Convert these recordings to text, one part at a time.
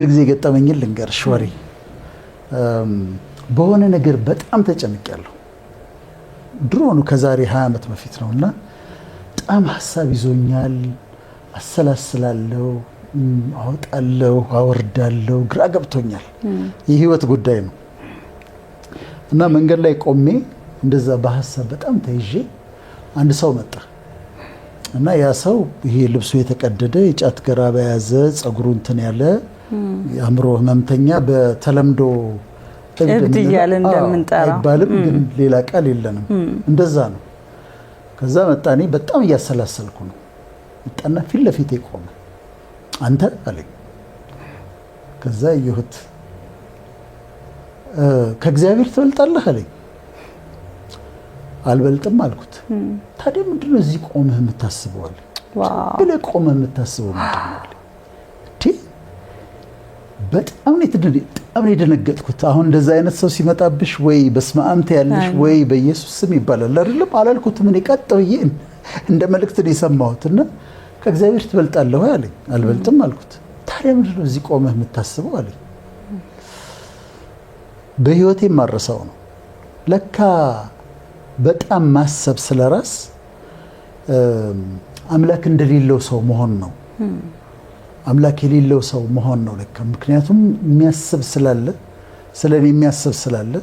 ጊዜ ገጠመኝን ልንገርሽ ወሬ በሆነ ነገር በጣም ተጨንቄያለሁ። ድሮ ነው ከዛሬ 20 ዓመት በፊት ነውና በጣም ሐሳብ ይዞኛል። አሰላስላለሁ፣ አወጣለሁ፣ አወርዳለሁ፣ ግራ ገብቶኛል። የህይወት ጉዳይ ነው እና መንገድ ላይ ቆሜ እንደዛ በሐሳብ በጣም ተይዤ አንድ ሰው መጣ እና ያ ሰው ይሄ ልብሱ የተቀደደ የጫት ገራባ ያዘ ጸጉሩ እንትን ያለ የአእምሮ ህመምተኛ በተለምዶ እብድ እያለ እንደምንጠራው አይባልም፣ ግን ሌላ ቃል የለንም። እንደዛ ነው። ከዛ መጣኔ በጣም እያሰላሰልኩ ነው። መጣና ፊት ለፊቴ ቆመ። አንተ አለኝ። ከዛ ይሁት ከእግዚአብሔር ትበልጣለህ አለኝ። አልበልጥም አልኩት። ታዲያ ምንድነው እዚህ ቆመህ የምታስበው አለ። ብለህ ቆመህ የምታስበው ምንድነው አለ። በጣም ነው የደነገጥኩት። አሁን እንደዛ አይነት ሰው ሲመጣብሽ ወይ በስመ አብ ትያለሽ ወይ በኢየሱስ ስም ይባላል አይደለም። አላልኩትም። እኔ ቀጥ ብዬ እንደ መልእክት ነው የሰማሁትና ከእግዚአብሔር ትበልጣለህ አለኝ። አልበልጥም አልኩት። ታዲያ ምንድነው እዚህ ቆመህ የምታስበው አለኝ። በህይወቴ ማረሳው ነው ለካ በጣም ማሰብ ስለራስ አምላክ እንደሌለው ሰው መሆን ነው። አምላክ የሌለው ሰው መሆን ነው ለካ። ምክንያቱም የሚያስብ ስላለ ስለኔ የሚያስብ ስላለ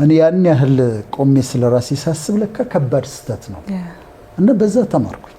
እኔ ያን ያህል ቆሜ ስለራሴ ሳስብ ለካ ከባድ ስህተት ነው እና በዛ ተማርኩኝ።